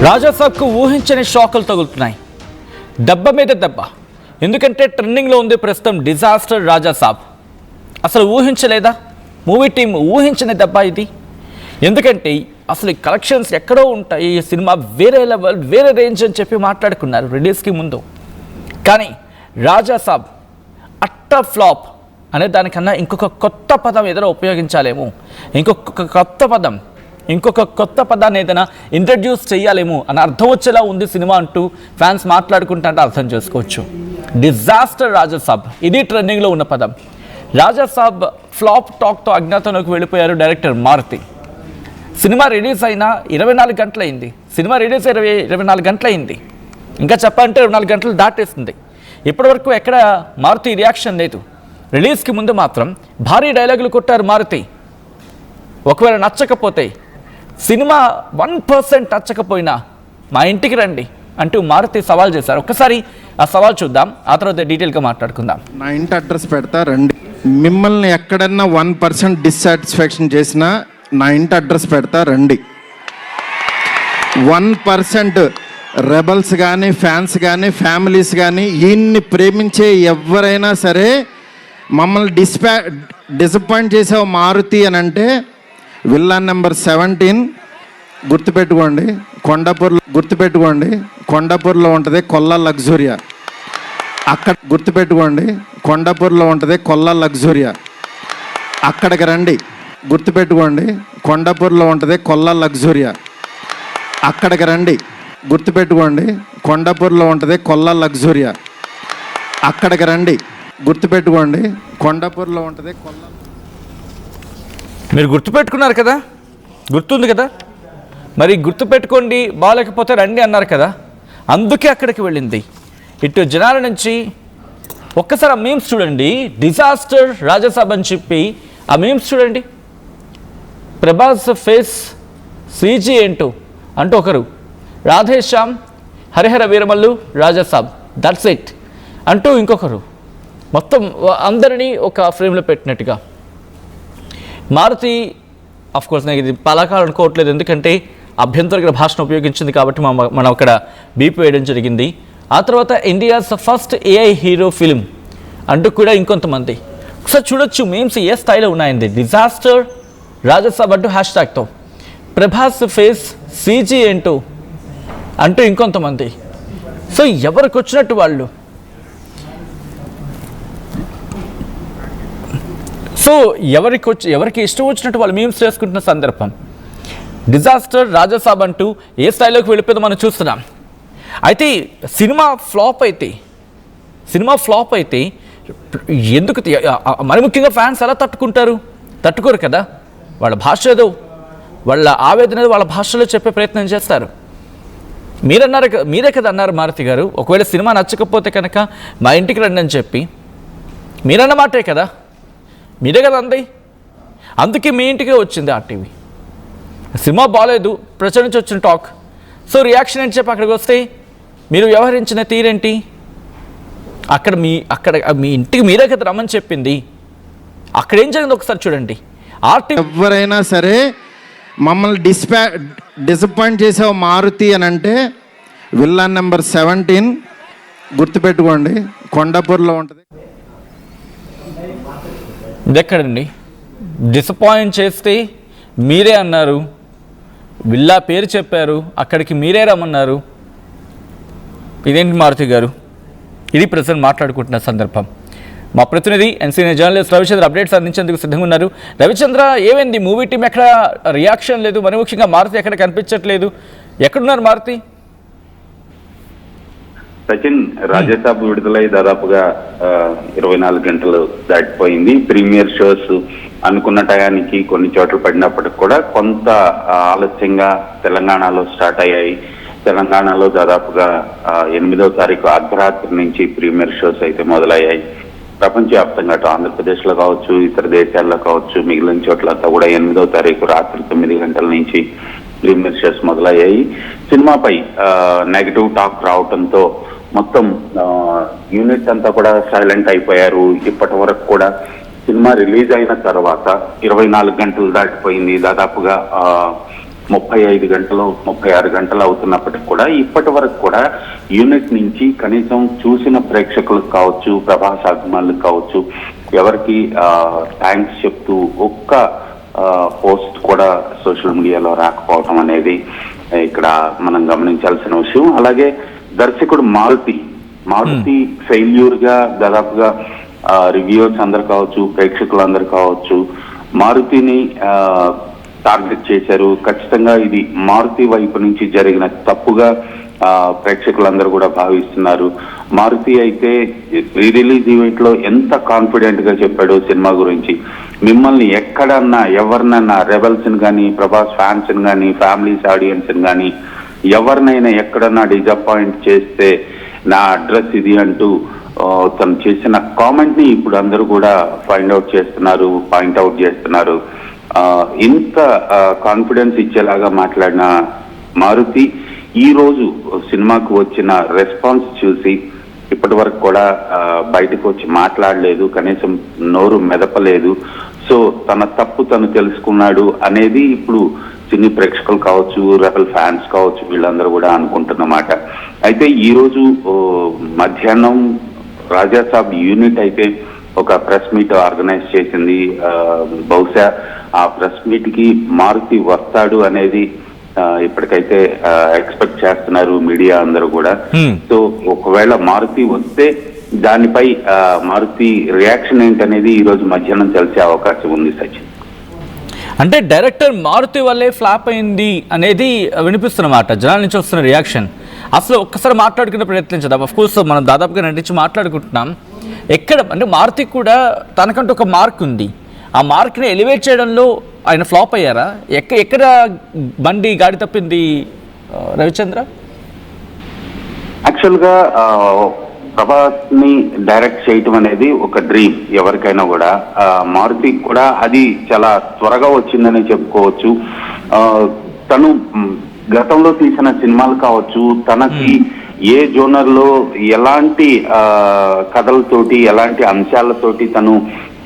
రాజాసాబ్కు ఊహించని షాకులు తగులుతున్నాయి. దెబ్బ మీద దెబ్బ. ఎందుకంటే ట్రెండింగ్లో ఉంది ప్రస్తుతం డిజాస్టర్ రాజాసాబ్. అసలు ఊహించలేదా? మూవీ టీం ఊహించని దెబ్బ ఇది. ఎందుకంటే అసలు ఈ కలెక్షన్స్ ఎక్కడో ఉంటాయి, ఈ సినిమా వేరే లెవెల్, వేరే రేంజ్ అని చెప్పి మాట్లాడుకున్నారు రిలీజ్కి ముందు. కానీ రాజాసాబ్ అట్టర్ ఫ్లాప్ అనే దానికన్నా ఇంకొక కొత్త పదం ఏదైనా ఉపయోగించాలేమో, ఇంకొక కొత్త పదాన్ని ఏదైనా ఇంట్రడ్యూస్ చేయాలేమో అని అర్థం వచ్చేలా ఉంది సినిమా అంటూ ఫ్యాన్స్ మాట్లాడుకుంటే అర్థం చేసుకోవచ్చు. డిజాస్టర్ రాజాసాబ్, ఇది ట్రెండింగ్లో ఉన్న పదం. రాజాసాబ్ ఫ్లాప్ టాక్తో అజ్ఞాతంలోకి వెళ్ళిపోయారు డైరెక్టర్ మారుతి. సినిమా రిలీజ్ అయినా 24 గంటలైంది. సినిమా రిలీజ్ 24 గంటలైంది. ఇంకా చెప్పాలంటే 24 గంటలు దాటేస్తుంది. ఇప్పటివరకు ఎక్కడ మారుతి రియాక్షన్ లేదు. రిలీజ్కి ముందు మాత్రం భారీ డైలాగులు కొట్టారు మారుతి. ఒకవేళ నచ్చకపోతే, సినిమా 1% నచ్చకపోయినా మా ఇంటికి రండి అంటూ మారుతి సవాల్ చేశారు. ఒక్కసారి ఆ సవాల్ చూద్దాం, ఆ తర్వాత డీటెయిల్గా మాట్లాడుకుందాం. నా ఇంటి అడ్రస్ పెడతా రండి. మిమ్మల్ని ఎక్కడన్నా 1% డిస్సాటిస్ఫాక్షన్ చేసినా నా ఇంటి అడ్రస్ పెడతా రండి. 1% రెబల్స్ కానీ, ఫ్యాన్స్ కానీ, ఫ్యామిలీస్ కానీ, ఈయన్ని ప్రేమించే ఎవరైనా సరే మమ్మల్ని డిసప్పాయింట్ చేసే మారుతి అని అంటే విల్లా నెంబర్ 17 గుర్తుపెట్టుకోండి, కొండాపూర్లో ఉంటుంది కొల్లా లగ్జూరియా. అక్కడ గుర్తుపెట్టుకోండి, కొండాపూర్లో ఉంటుంది కొల్లా లగ్జూరియా. అక్కడికి రండి. గుర్తుపెట్టుకోండి, కొండాపూర్లో ఉంటుంది కొల్లా లగ్జూరియా. అక్కడికి రండి. గుర్తుపెట్టుకోండి, కొండాపూర్లో ఉంటుంది కొల్లా లగ్జూరియా. అక్కడికి రండి. గుర్తుపెట్టుకోండి, కొండాపూర్లో ఉంటుంది కొల్లా. మీరు గుర్తుపెట్టుకున్నారు కదా, గుర్తుంది కదా. మరి గుర్తుపెట్టుకోండి, బాగాలేకపోతే రండి అన్నారు కదా, అందుకే అక్కడికి వెళ్ళింది. ఇటు జనాల నుంచి ఒక్కసారి ఆ మీమ్స్ చూడండి. డిజాస్టర్ రాజాసాబ్ అని చెప్పి ఆ మీమ్స్ చూడండి. ప్రభాస్ ఫేస్ సీజీ ఏంటో అంటూ ఒకరు, రాధేశ్యామ్, హరిహర వీరమల్లు, రాజాసాబ్, దట్స్ ఇట్ అంటూ ఇంకొకరు, మొత్తం అందరినీ ఒక ఫ్రేమ్లో పెట్టినట్టుగా. మారుతి అఫ్కోర్స్ నాకు ఇది పలాకాలు అనుకోవట్లేదు, ఎందుకంటే అభ్యంతరకర భాషను ఉపయోగించింది కాబట్టి మనం అక్కడ బీపీ వేయడం జరిగింది. ఆ తర్వాత India's first AI hero film అంటూ కూడా ఇంకొంతమంది. ఒకసారి చూడొచ్చు మీమ్స్ ఏ స్థాయిలో ఉన్నాయండి. డిజాస్టర్ రాజాసాబ్ అంటూ హ్యాష్ట్యాగ్తో, ప్రభాస్ ఫేస్ సీజీ ఏంటో అంటూ ఇంకొంతమంది. సో ఎవరికి వచ్చినట్టు వాళ్ళు. సో ఎవరికి ఇష్టం వచ్చినట్టు వాళ్ళు మీమ్స్ చేసుకుంటున్న సందర్భం. డిజాస్టర్ రాజాసాబ్ అంటూ ఏ స్థాయిలోకి వెళ్ళిపోయిందో మనం చూస్తున్నాం. అయితే సినిమా ఫ్లాప్ అయితే ఎందుకు, మరి ముఖ్యంగా ఫ్యాన్స్ ఎలా తట్టుకోరు కదా. వాళ్ళ భాష ఏదో, వాళ్ళ ఆవేదన వాళ్ళ భాషలో చెప్పే ప్రయత్నం చేస్తారు. మీరే కదా అన్నారు మారుతి గారు, ఒకవేళ సినిమా నచ్చకపోతే కనుక మా ఇంటికి రండి అని చెప్పి. మీరన్న మాటే కదా, మీరే కదా అంది. అందుకే మీ ఇంటికే వచ్చింది ఆర్టీవీ. సినిమా బాగాలేదు, ప్రజల నుంచి వచ్చిన టాక్. సో రియాక్షన్ ఏంటి చెప్పి అక్కడికి వస్తే మీరు వ్యవహరించిన తీరేంటి? అక్కడ మీ ఇంటికి మీరే కదా రమ్మని చెప్పింది. అక్కడ ఏం జరిగింది ఒకసారి చూడండి. ఆర్టీవీ ఎవరైనా సరే మమ్మల్ని డిసప్పాయింట్ చేసే మారుతి అని అంటే విల్లా నెంబర్ 17 గుర్తుపెట్టుకోండి, కొండాపూర్లో ఉంటుంది. ఇది ఎక్కడండి? డిసప్పాయింట్ చేస్తే మీరే అన్నారు, విల్లా పేరు చెప్పారు, అక్కడికి మీరే రమ్మన్నారు. ఇదేంటి మారుతి గారు? ఇది ప్రజెంట్ మాట్లాడుకుంటున్న సందర్భం. మా ప్రతినిధి ఎన్సీఎన్ జర్నలిస్ట్ రవిచంద్ర అప్డేట్స్ అందించేందుకు సిద్ధంగా ఉన్నారు. రవిచంద్ర, ఏమైంది? మూవీ టీం ఎక్కడ రియాక్షన్ లేదు, మరి ముఖ్యంగా మారుతి ఎక్కడ కనిపించట్లేదు. ఎక్కడున్నారు మారుతి? సచిన్, రాజాసాబ్ విడుదలై దాదాపుగా 24 గంటలు దాటిపోయింది. ప్రీమియర్ షోస్ అనుకున్న టయానికి కొన్ని చోట్ల పడినప్పటికి కూడా కొంత ఆలస్యంగా తెలంగాణలో స్టార్ట్ అయ్యాయి. తెలంగాణలో దాదాపుగా 8వ తారీఖు అర్ధరాత్రి నుంచి ప్రీమియర్ షోస్ అయితే మొదలయ్యాయి. ప్రపంచవ్యాప్తంగా అటు ఆంధ్రప్రదేశ్లో కావచ్చు, ఇతర దేశాల్లో కావచ్చు, మిగిలిన చోట్లంతా కూడా 8వ తారీఖు రాత్రి 9 గంటల నుంచి ప్రీమియర్ షోస్ మొదలయ్యాయి. సినిమాపై నెగటివ్ టాక్ రావడంతో మొత్తం యూనిట్ అంతా కూడా సైలెంట్ అయిపోయారు. ఇప్పటి వరకు కూడా సినిమా రిలీజ్ అయిన తర్వాత 24 గంటలు దాటిపోయింది. దాదాపుగా 35 గంటలు 36 గంటలు అవుతున్నప్పటికి కూడా ఇప్పటి వరకు కూడా యూనిట్ నుంచి కనీసం చూసిన ప్రేక్షకులకు కావచ్చు, ప్రభాస్ అభిమానులకు కావచ్చు, ఎవరికి థ్యాంక్స్ చెప్తూ ఒక్క పోస్ట్ కూడా సోషల్ మీడియాలో రాకపోవడం అనేది ఇక్కడ మనం గమనించాల్సిన విషయం. అలాగే దర్శకుడు మారుతి ఫెయిల్యూర్ గా దాదాపుగా రివ్యూవర్స్ అందరు కావచ్చు, ప్రేక్షకులందరూ కావచ్చు మారుతిని టార్గెట్ చేశారు. ఖచ్చితంగా ఇది మారుతి వైపు నుంచి జరిగిన తప్పుగా ప్రేక్షకులందరూ కూడా భావిస్తున్నారు. మారుతి అయితే ప్రీ రిలీజ్ ఈవెంట్ లో ఎంత కాన్ఫిడెంట్ గా చెప్పాడు సినిమా గురించి. మిమ్మల్ని ఎక్కడన్నా ఎవరినన్నా రెబల్స్ ని కానీ, ప్రభాస్ ఫ్యాన్స్ ని కానీ, ఫ్యామిలీస్ ఆడియన్స్ ని కానీ ఎవరినైనా ఎక్కడన్నా డిజపాయింట్ చేస్తే నా అడ్రస్ ఇది అంటూ తను చేసిన కామెంట్ ని ఇప్పుడు అందరూ కూడా పాయింట్అవుట్ చేస్తున్నారు. ఇంత కాన్ఫిడెన్స్ ఇచ్చేలాగా మాట్లాడిన మారుతి ఈ రోజు సినిమాకు వచ్చిన రెస్పాన్స్ చూసి ఇప్పటి వరకు కూడా బయటకు వచ్చి మాట్లాడలేదు, కనీసం నోరు మెదపలేదు. సో తన తప్పు తను తెలుసుకున్నాడు అనేది ఇప్పుడు సినీ ప్రేక్షకులు కావచ్చు, రెబల్ ఫ్యాన్స్ కావచ్చు, వీళ్ళందరూ కూడా అనుకుంటున్నమాట. అయితే ఈ రోజు మధ్యాహ్నం రాజాసాబ్ యూనిట్ అయితే ఒక ప్రెస్ మీట్ ఆర్గనైజ్ చేసింది. బహుశా ఆ ప్రెస్ మీట్ కి మారుతి వస్తాడు అనేది ఇప్పటికైతే ఎక్స్పెక్ట్ చేస్తున్నారు మీడియా అందరూ కూడా. సో ఒకవేళ మారుతి వస్తే దానిపై మారుతి రియాక్షన్ ఏంటనేది ఈ రోజు మధ్యాహ్నం తెలిసే అవకాశం ఉంది సచిన్. అంటే డైరెక్టర్ మారుతి వల్లే ఫ్లాప్ అయింది అనేది వినిపిస్తున్నమాట జనాల నుంచి వస్తున్న రియాక్షన్. అసలు ఒక్కసారి మాట్లాడుకునే ప్రయత్నించదాం. అఫ్ కోర్స్ మనం దాదాపుగా నటించి మాట్లాడుకుంటున్నాం. ఎక్కడ అంటే మారుతి కూడా తనకంటూ ఒక మార్క్ ఉంది. ఆ మార్క్ని ఎలివేట్ చేయడంలో ఆయన ఫ్లాప్ అయ్యారా? ఎక్కడ బండి గాడి తప్పింది రవిచంద్ర? యాక్చువల్గా ప్రభాస్ ని డైరెక్ట్ చేయటం అనేది ఒక డ్రీమ్ ఎవరికైనా కూడా. మారుతి కూడా అది చాలా త్వరగా వచ్చిందని చెప్పుకోవచ్చు. తను గతంలో తీసిన సినిమాలు కావచ్చు, తనకి ఏ జోనర్ లో ఎలాంటి కథలతోటి ఎలాంటి అంశాలతోటి తను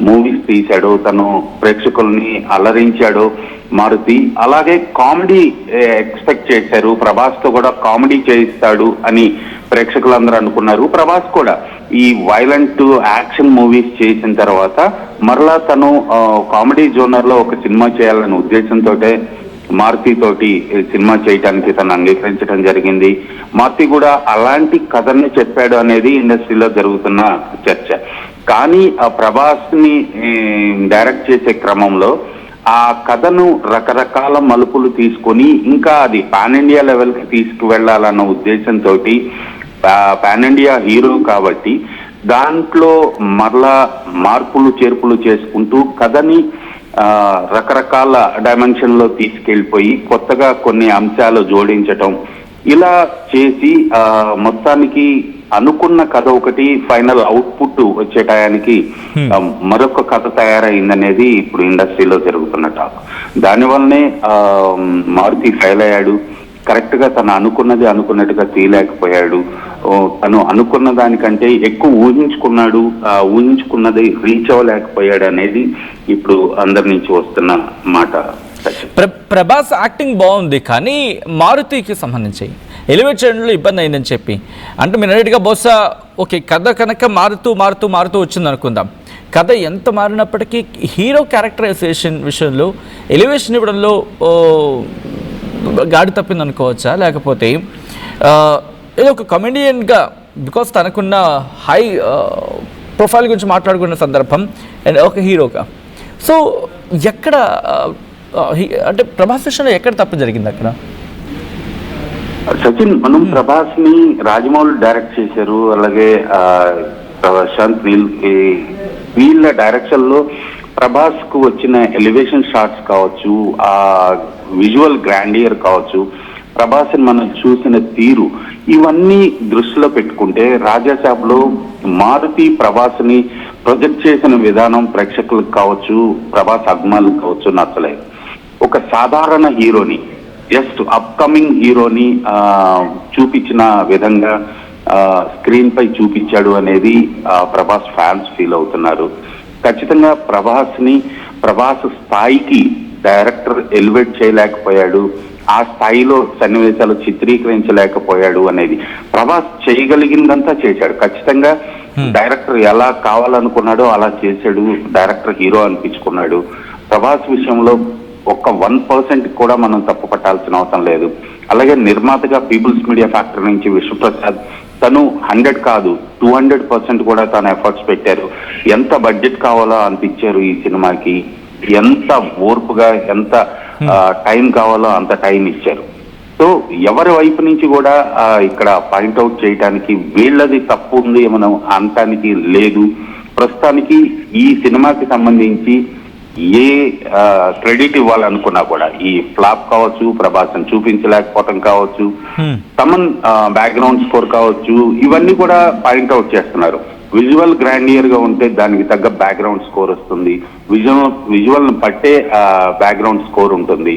మూవీస్ తీశాడో, తను ప్రేక్షకుల్ని అలరించాడో మారుతి, అలాగే కామెడీ ఎక్స్పెక్ట్ చేశారు. ప్రభాస్ తో కూడా కామెడీ చేయిస్తాడు అని ప్రేక్షకులందరూ అనుకున్నారు. ప్రభాస్ కూడా ఈ వైలెంట్ యాక్షన్ మూవీస్ చేసిన తర్వాత మరలా తను కామెడీ జోనర్ లో ఒక సినిమా చేయాలనే ఉద్దేశంతో మారుతి తోటి సినిమా చేయడానికి తను అంగీకరించడం జరిగింది. మారుతి కూడా అలాంటి కథని చెప్పాడు అనేది ఇండస్ట్రీలో జరుగుతున్న చర్చ. కానీ ఆ ప్రభాస్ ని డైరెక్ట్ చేసే క్రమంలో ఆ కథను రకరకాల మలుపులు తీసుకొని ఇంకా అది పాన్ ఇండియా లెవెల్ కి తీసుకువెళ్లాలన్న ఉద్దేశంతో పాన్ ఇండియా హీరో కాబట్టి దాంట్లో మరలా మార్పులు చేర్పులు చేసుకుంటూ కథని రకరకాల డైమెన్షన్ లో తీసుకెళ్లిపోయి కొత్తగా కొన్ని అంశాలు జోడించటం, ఇలా చేసి మొత్తానికి అనుకున్న కథ ఒకటి, ఫైనల్ అవుట్పుట్ వచ్చే టయానికి మరొక కథ తయారైందనేది ఇప్పుడు ఇండస్ట్రీలో జరుగుతున్న టాక్. దానివల్లనే మారుతి ఫెయిల్ అయ్యాడు. కరెక్ట్ గా తను అనుకున్నది అనుకున్నట్టుగా తీయలేకపోయాడు. తను అనుకున్న దానికంటే ఎక్కువ ఊహించుకున్నాడు, ఊహించుకున్నది రీచ్ అవ్వలేకపోయాడు అనేది ఇప్పుడు అందరి నుంచి వస్తున్న మాట. ప్రభాస్ యాక్టింగ్ బాగుంది, కానీ మారుతికి సంబంధించి ఎలివేట్ చేయడంలో ఇబ్బంది అయిందని చెప్పి అంటే మీరు అన్నట్టుగా బహుశా ఓకే కథ కనుక మారుతూ వచ్చింది అనుకుందాం. కథ ఎంత మారినప్పటికీ హీరో క్యారెక్టరైజేషన్ విషయంలో ఎలివేషన్ ఇవ్వడంలో గాడి తప్పింది అనుకోవచ్చా? లేకపోతే ఏదో ఒక కమెడియన్గా బికాస్ తనకున్న హై ప్రొఫైల్ గురించి మాట్లాడుకున్న సందర్భం అండ్ ఒక హీరోగా సో ఎక్కడ అంటే ప్రభాస్ విషయంలో ఎక్కడ తప్పు జరిగింది అక్కడ? సచిన్, మనం ప్రభాస్ ని రాజమౌళి డైరెక్ట్ చేశారు, అలాగే ప్రశాంత్ నీల్, వీళ్ళ డైరెక్షన్ లో ప్రభాస్ కు వచ్చిన ఎలివేషన్ షాట్స్ కావచ్చు, ఆ విజువల్ గ్రాండియర్ కావచ్చు, ప్రభాస్ ని మనం చూసిన తీరు, ఇవన్నీ దృష్టిలో పెట్టుకుంటే రాజాసాబ్ లో మారుతి ప్రభాస్ ని ప్రొజెక్ట్ చేసిన విధానం ప్రేక్షకులకు కావచ్చు, ప్రభాస్ అభిమానులకు కావచ్చు నచ్చలేదు. ఒక సాధారణ హీరోని, జస్ట్ అప్కమింగ్ హీరోని చూపించిన విధంగా స్క్రీన్ పై చూపించాడు అనేది ప్రభాస్ ఫ్యాన్స్ ఫీల్ అవుతున్నారు. ఖచ్చితంగా ప్రభాస్ స్థాయికి డైరెక్టర్ ఎలివేట్ చేయలేకపోయాడు, ఆ స్థాయిలో సన్నివేశాలు చిత్రీకరించలేకపోయాడు అనేది. ప్రభాస్ చేయగలిగిందంతా చేశాడు. ఖచ్చితంగా డైరెక్టర్ ఎలా కావాలనుకున్నాడో అలా చేశాడు. Director hero అనిపించుకున్నాడు. ప్రభాస్ విషయంలో ఒక్క 1% కూడా మనం తప్పు పట్టాల్సిన అవసరం లేదు. అలాగే నిర్మాతగా పీపుల్స్ మీడియా ఫ్యాక్టరీ నుంచి విశ్వప్రసాద్ తను 100 కాదు 200% కూడా తను ఎఫర్ట్స్ పెట్టారు. ఎంత బడ్జెట్ కావాలో అంత ఇచ్చారు ఈ సినిమాకి. ఎంత ఓర్పుగా ఎంత టైం కావాలో అంత టైం ఇచ్చారు. సో ఎవరి వైపు నుంచి కూడా ఇక్కడ పాయింట్అవుట్ చేయడానికి వీళ్ళది తప్పు ఉంది మనం అనటానికి లేదు. ప్రస్తుతానికి ఈ సినిమాకి సంబంధించి ఏ క్రెడిట్ ఇవ్వాలనుకున్నా కూడా ఈ ఫ్లాప్ కావచ్చు, ప్రభాస్ని చూపించలేకపోవటం కావచ్చు, తమన్ బ్యాక్గ్రౌండ్ స్కోర్ కావచ్చు, ఇవన్నీ కూడా పాయింట్అవుట్ చేస్తున్నారు. విజువల్ గ్రాండియర్ గా ఉంటే దానికి తగ్గ బ్యాక్గ్రౌండ్ స్కోర్ వస్తుంది. విజువల్ పట్టే బ్యాక్గ్రౌండ్ స్కోర్ ఉంటుంది.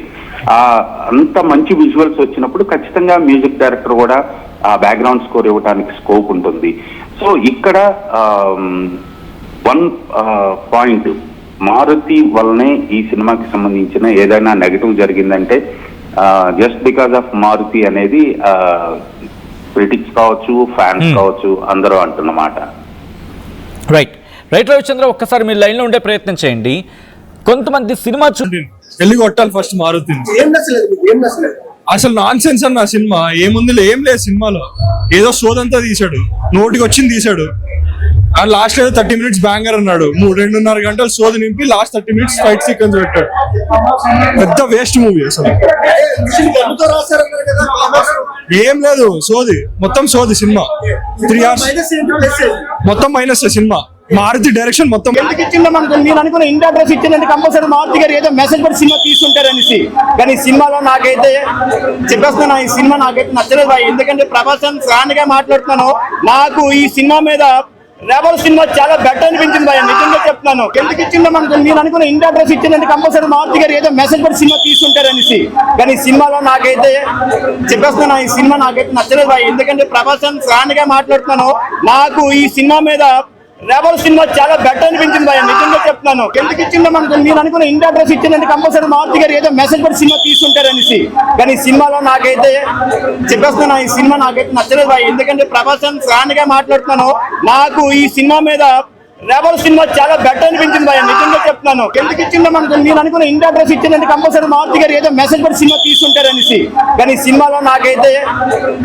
అంత మంచి విజువల్స్ వచ్చినప్పుడు ఖచ్చితంగా మ్యూజిక్ డైరెక్టర్ కూడా ఆ బ్యాక్గ్రౌండ్ స్కోర్ ఇవ్వడానికి స్కోప్ ఉంటుంది. సో ఇక్కడ 1 పాయింట్ మారుతి వల్లనే ఈ సినిమాకి సంబంధించిన ఏదైనా నెగటివ్ జరిగిందంటే జస్ట్ బికాజ్ ఆఫ్ మారుతి అనేది క్రిటిక్స్ కావచ్చు, ఫ్యాన్స్ కావచ్చు, అందరూ అంటున్నమాట. రైట్ రవిచంద్ర, ఒక్కసారి మీరు లైన్లో ఉండే ప్రయత్నం చేయండి. కొంతమంది సినిమా వెళ్ళి కొట్టాలి ఫస్ట్ మారుతుంది. అసలు నాన్ సెన్స్ అన్న సినిమా. ఏముంది, ఏం లేదు సినిమాలో. ఏదో సోదంతా తీశాడు, నోటికి వచ్చింది తీశాడు. అండ్ లాస్ట్ ఏదో 30 minutes బ్యాంగర్ అన్నాడు. 2.5 గంటలు సోది నింపి లాస్ట్ 30 minutes ఫైట్ సీక్వెన్స్ పెట్టాడు. పెద్ద వేస్ట్ మూవీ అసలు. ఏం లేదు, సోది, మొత్తం సోది సినిమా. 3 hours మొత్తం మైనస్ సినిమా. మారుతి డైరెక్షన్ మొత్తం నేను అనుకున్న ఇండియా అడ్రస్ ఇచ్చిందంటే కంపల్సరీ మారుతి గారు ఏదో మెసేజ్ పడి సినిమా తీసుకుంటారనేసి. కానీ సినిమాలో నాకైతే చెప్పేస్తున్నా, ఈ సినిమా నాకైతే నచ్చలేదు బాయ్. ఎందుకంటే ప్రభాస్ ఫ్యాన్ గా మాట్లాడుతున్నాను. నాకు ఈ సినిమా మీద రెబల్ సినిమా చాలా బెటర్ అనిపించింది బాయ్, నిజంగా చెప్తున్నాను. ఎందుకు ఇచ్చిందో నేను అనుకున్న ఇండియా అడ్రస్ ఇచ్చిందంటే కంపల్సరీ మారుతి గారు ఏదో మెసేజ్ పడి సినిమా తీసుకుంటారనేసి. కానీ సినిమాలో నాకైతే చెప్పేస్తున్నా, ఈ సినిమా నాకైతే నచ్చలేదు బాయ్. ఎందుకంటే ప్రభాస్ ఫ్యాన్ గా మాట్లాడుతున్నాను. నాకు ఈ సినిమా మీద రెబల్ సినిమా చాలా బెటర్ అనిపించింది బాయ్, నిజంగా చెప్తున్నాను. ఎందుకు ఇచ్చిందో నేను అనుకున్న ఇండియా అడ్రస్ ఇచ్చిందంటే కంపల్సరీ మారుతి గారు ఏదో మెసేజ్ పడి సినిమా తీసుకుంటారనేసి. కానీ సినిమాలో నాకైతే చెప్పేస్తున్నా, ఈ సినిమా నాకైతే నచ్చలేదు బాయ్. ఎందుకంటే ప్రభాస్ ఫ్యాన్ గా మాట్లాడుతున్నాను. నాకు ఈ సినిమా మీద రెబల్ సినిమా చాలా బెటర్ అనిపించింది బాయ్, నిజంగా చెప్తున్నాను. ఎందుకు ఇచ్చిందో నేను అనుకున్న ఇండియా అడ్రస్ ఇచ్చిందంటే కంపల్సరీ మారుతి గారు ఏదో మెసేజ్ పడి సినిమా తీసుకుంటారనేసి. కానీ సినిమాలో నాకైతే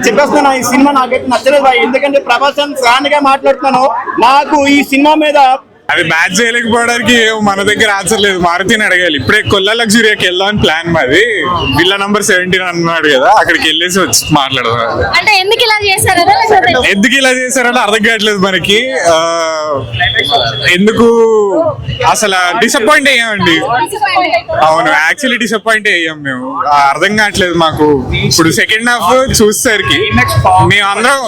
చెప్పేస్తున్నా, ఈ సినిమా నాకైతే నచ్చలేదు బాయ్. ఎందుకంటే ప్రభాస్ ఫ్యాన్ గా మాట్లాడుతున్నాను. నాకు ఈ సినిమా మీద అది మ్యాచ్ చేయలేకపోవడానికి మన దగ్గర ఆన్సర్ లేదు. మారుతిని అడగాలి. ఇప్పుడే కొల్లా లగ్జరీకి వెళ్దామని ప్లాన్ మాది. విల్లా నంబర్ 17 అన్నాడు కదా, అక్కడికి వెళ్ళేసి వచ్చి మాట్లాడదాం. అంటే ఎందుకు ఇలా చేశారంటే అర్థం కావట్లేదు మనకి. ఎందుకు అసలు డిసప్పాయింట్ అయ్యామండి. అవును, యాక్చువల్లీ డిసప్పాయింట్ అయ్యాం మేము. అర్థం కావట్లేదు మాకు. ఇప్పుడు సెకండ్ హాఫ్ చూసేసరికి మేము అందరం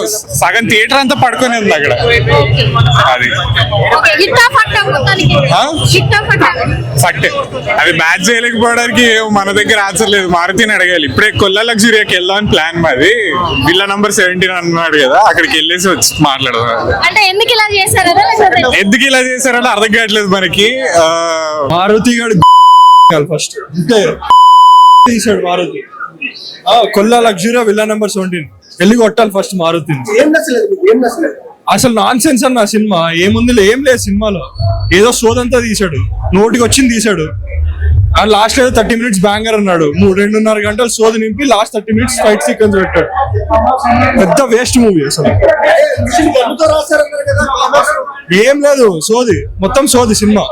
సగం థియేటర్ అంతా పడుకొని ఉంది అక్కడ. అది ఫట్ అది మ్యాచ్ చేయలేకపోవడానికి మన దగ్గర ఆన్సర్ లేదు. మారుతిని అడగాలి. ఇప్పుడే కొల్లా లగ్జరీకి వెళ్దామని ప్లాన్ మాది. విల్లా నంబర్ 17 అన్నాడు కదా, అక్కడికి వెళ్ళేసి వచ్చి మాట్లాడదాం. అంటే ఎందుకు ఇలా చేశారంటే అర్థం కావట్లేదు మనకి. మారుతి గారు ఫస్ట్ తీసాడు. Maruthi Kolla luxury villa number 17 వెళ్ళి కొట్టాలి ఫస్ట్ మారుతిని. అసలు నాన్ సెన్స్ అన్న సినిమా. ఏముంది, ఏం లేదు సినిమాలో. ఏదో సోదంతా తీశాడు, నోటికి వచ్చింది తీశాడు. అండ్ లాస్ట్ ఏదో 30 minutes బ్యాంగర్ అన్నాడు. 2.5 గంటలు సోది నింపి లాస్ట్ 30 minutes ఫైట్ సీక్వెన్స్ పెట్టాడు. పెద్ద వేస్ట్ మూవీ అసలు. ఏం లేదు, సోది, మొత్తం సోది సినిమా.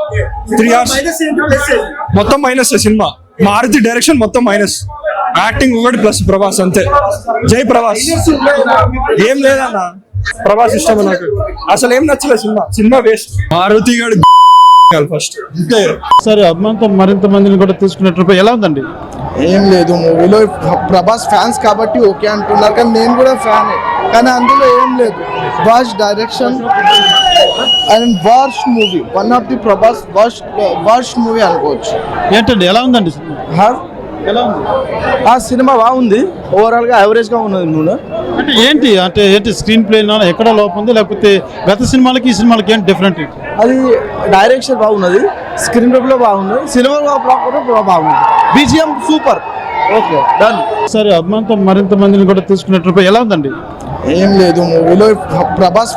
3 hours మొత్తం మైనస్ సినిమా. మారుతి డైరెక్షన్ మొత్తం మైనస్. యాక్టింగ్ ఒకటి ప్లస్ ప్రభాస్, అంతే. జై ప్రభాస్. ఏం లేదన్నా, ప్రభాస్ ఇష్టం నాకు. అసలు ఏం నచ్చలేదు సినిమా వేస్ట్. మారుతి గారు ఫస్ట్ సరే అభిమానంతో మరింత మందిని కూడా తీసుకున్నట్టు ఎలా ఉందండి? ఏం లేదు, మూవీలో ప్రభాస్ ఫ్యాన్స్ కాబట్టి ఓకే అంటున్నారు, కానీ నేను కూడా ఫ్యానే. కానీ అందులో ఏం లేదు. Worst direction and worst movie. One of the Prabhas worst movie అనుకోవచ్చు. ఏంటండి, ఎలా ఉందండి ఎలా ఉంది? ఆ సినిమా బాగుంది, ఓవరాల్ గా యావరేజ్ గా ఉన్నది. నువ్వు ఏంటి స్క్రీన్ ప్లే ఎక్కడ లోపం ఉంది, లేకపోతే గత సినిమాలకి ఈ సినిమాలకి ఏంటి డిఫరెంట్? అది డైరెక్షన్ బాగున్నది, స్క్రీన్ ప్లే బాగుంది, సినిమా బాగుంది, బీజిఎం సూపర్. Okay done. సరే అభిమానంతో మరింత మందిని కూడా తీసుకున్నట్టు ఎలా ఉందండి? ఏం లేదు మూవీలో ప్రభాస్